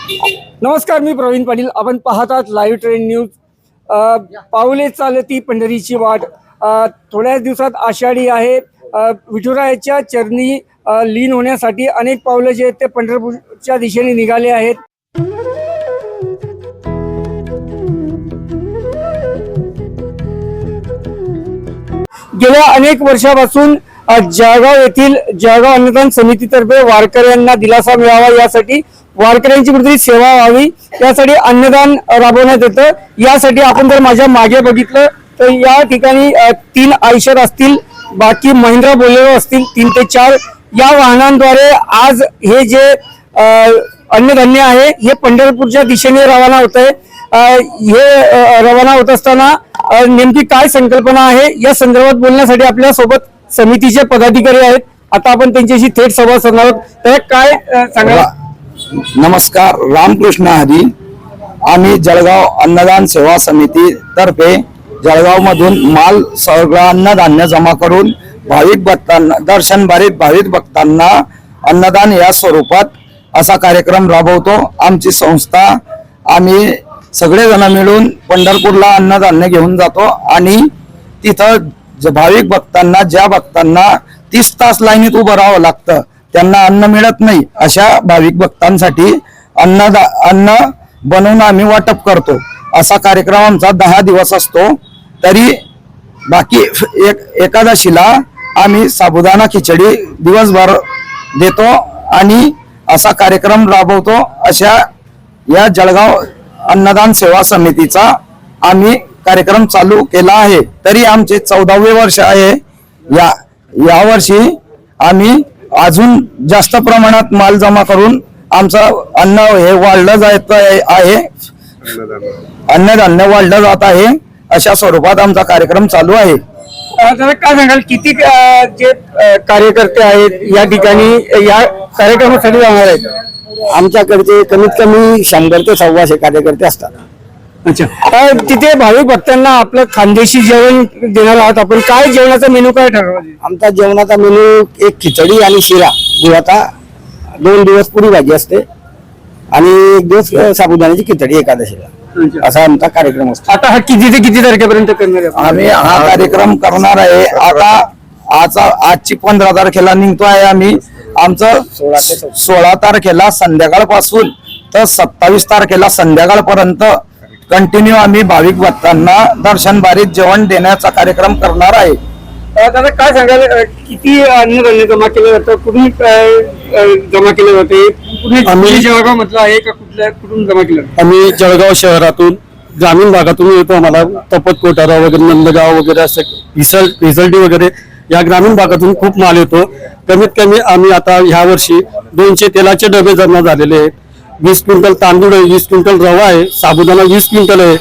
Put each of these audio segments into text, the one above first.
नमस्कार, मी प्रवीण पाटील. आपण पाहतात लाईव्ह ट्रेंड न्यूज. पाऊले चालती पंढरीची वाट. थोड्याच दिवसात आषाढी आहे. विठुरायाच्या चरणी लीन होण्यासाठी अनेक पावलं जे आहेत ते पंढरपूरच्या दिशेने निघाले आहेत. गेल्या अनेक वर्षापासून जळगाव येथील जळगाव अन्नदान समितीतर्फे वारकऱ्यांना दिलासा मिळावा यासाठी वारकऱ्यांची कुठेतरी सेवा व्हावी यासाठी अन्नदान राबवण्यात येतं. यासाठी आपण जर माझ्या मागे बघितलं तर या ठिकाणी 3 आयशर असतील, बाकी महिंद्रा बोलेरो असतील 3 ते 4 या वाहनांद्वारे आज हे जे अन्नधान्य आहे हे पंढरपूरच्या दिशेने रवाना होत आहे. हे रवाना होत असताना नेमकी काय संकल्पना आहे या संदर्भात बोलण्यासाठी आपल्या सोबत समितीचे पदाधिकारी आहेत. आता आपण त्यांच्याशी थेट संवाद साधणार आहोत. तर काय सांगा? नमस्कार, रामकृष्ण हरी. आम्ही जळगाव अन्नदान सेवा समिती तर्फे जळगाव मधून माल सगळं अन्नधान्य जमा करून भाविक भक्तांना दर्शन बारीत भाविक भक्तांना अन्नदान या स्वरूपात असा कार्यक्रम राबवतो. आमची संस्था आम्ही सगळेजण मिळून पंढरपूरला अन्नधान्य घेऊन जातो आणि तिथं भाविक भक्तांना ज्या भक्तांना 30 तास लाईनीत उभं राहावं लागतं, त्यांना अन्न मिळत नाही, अशा भाविक भक्तांसाठी अन्न बनवून आम्ही वाटप करतो. असा कार्यक्रम आमचा 10 दिवस असतो. तरी बाकी एकादशीला आम्ही साबुदाणा खिचडी दिवसभर देतो आणि असा कार्यक्रम राबवतो. अशा या जळगाव अन्नदान सेवा समितीचा आम्ही कार्यक्रम चालू केला आहे. तरी आमचे 14वे वर्ष आहे. या वर्षी आम्ही अजून जास्त प्रमाणात माल जमा करून आमचं अन्न हे वाढलं जात आहे, अन्नधान्य वाढलं जात आहे. अशा स्वरूपात आमचा कार्यक्रम चालू आहे. काय सांगाल, किती जे कार्यकर्ते आहेत या ठिकाणी या कार्यक्रमासाठी जाणार आहेत? आमच्याकडचे कमीत कमी 100 ते 125 कार्यकर्ते असतात. अच्छा, तिथे भाविक भक्तांना आपलं खानदेशी जेवण देणार आहात आपण. काय जेवणाचा मेनू काय ठरवला? आमचा जेवणाचा मेनू एक खिचडी आणि शिरा गुळाचा, 2 दिवस पुरी भाजी असते आणि 1 दिवस साबुदाण्याची खिचडी एकादशीला. असा आमचा कार्यक्रम असतो. आता हा किती ते किती तारखेपर्यंत करणार आहे? आम्ही हा कार्यक्रम करणार आहे. आता आजची 15 तारखेला निघतो आहे आम्ही. आमचं 16 तारखेला संध्याकाळपासून तर 27 तारखेला संध्याकाळपर्यंत कंटिन्यू आम्ही भाविक भक्तांना दर्शन बारीत जेवण देण्याचा कार्यक्रम करणार आहे. दादा काय सांगाल, किती अन्नधान्य जमा केलं जातं, कुठून जमा केलं जाते? आम्ही जळगाव मधलं आहे का कुठून जमा केलं? आम्ही जळगाव शहरातून ग्रामीण भागातून येतो. आम्हाला तपत कोटारा वगैरे, नंदगाव वगैरे असं रिझल्टी वगैरे या ग्रामीण भागातून खूप माल येतो. कमीत कमी आम्ही आता ह्या वर्षी 200 तेलाचे डबे जमा झालेले आहेत. 20 क्विंटल तांदूळ आहे, 20 क्विंटल रवा आहे, साबुदाणा 20 क्विंटल आहे.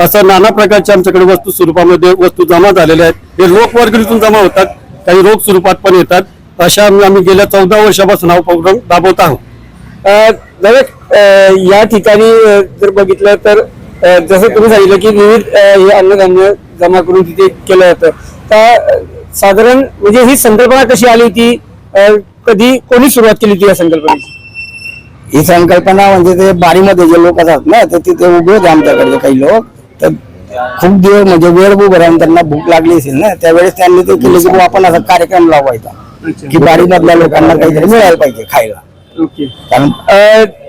असं नाना प्रकारच्या आमच्याकडे वस्तू स्वरूपामध्ये वस्तू जमा झालेल्या आहेत. हे रोख वर्गणीतून जमा होतात, काही रोख स्वरूपात पण येतात. अशा आम्ही गेल्या 14 वर्षापासून हा प्रोग्राम राबवत आहोत. या ठिकाणी जर बघितलं तर जसं तुम्ही सांगितलं की विविध हे अन्नधान्य जमा करून तिथे केलं जातं. तर साधारण म्हणजे ही संकल्पना कशी आली होती, कधी कोणी सुरुवात केली होती या संकल्पनेची? ही संकल्पना म्हणजे ते बारीमध्ये जे लोक असतात ना, तर तिथे उभे होते आमच्याकडे काही लोक. तर खूप दिवस म्हणजे वेळ उभं राहून त्यांना भूक लागली असेल ना, त्यावेळेस त्यांनी ते केलं की आपण असा कार्यक्रम लावायचा की बारीमधल्या लोकांना काहीतरी मिळायला पाहिजे खायला. कारण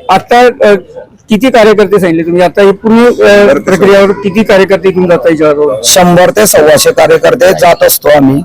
आता किती कार्यकर्ते सांगितले तुम्ही? आता ही पूर्ण प्रक्रियावर किती कार्यकर्ते घेऊन जाता? 100 ते 125 कार्यकर्ते जात असतो आम्ही.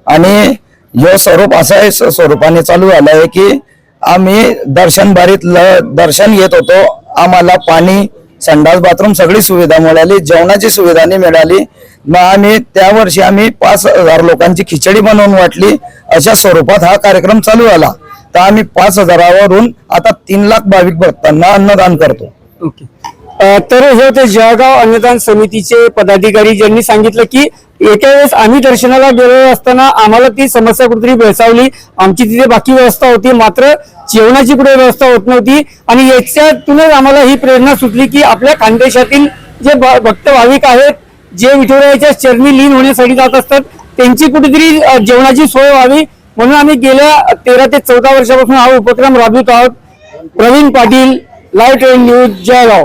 आणि हे स्वरूप असं स्वरूपाने चालू झालं आहे की आम्ही दर्शन बारीत दर्शन घेत होतो. आम्हाला पाणी, संडास, बाथरूम सगळी सुविधा मिळाली, जेवणाची सुविधा नाही मिळाली. मग आम्ही त्या वर्षी 5000 लोकांची खिचडी बनवून वाटली. अशा स्वरूपात हा कार्यक्रम चालू झाला. तर आम्ही 5000वरून आता 3 लाख भाविक भक्तांना अन्नदान करतो. ओके. तर हे होते जळगाव अन्नदान समितीचे पदाधिकारी ज्यांनी सांगितलं की एका वेळेस आम्ही दर्शनाला गेलेलो असताना आम्हाला ती समस्या कुठेतरी भेडसावली. आमची तिथे बाकी व्यवस्था होती, मात्र जेवणाची कुठे व्यवस्था होत नव्हती. आणि याच्यातूनच आम्हाला ही प्रेरणा सुचली की आपल्या खानदेशातील जे भक्त भाविक आहेत, जे विठुरायाच्या चरणी लीन होण्यासाठी जात असतात, त्यांची कुठेतरी जेवणाची सोय व्हावी. म्हणून आम्ही गेल्या 13 ते 14 वर्षापासून हा उपक्रम राबवित आहोत. Praveen Patil, live train news Jalgaon.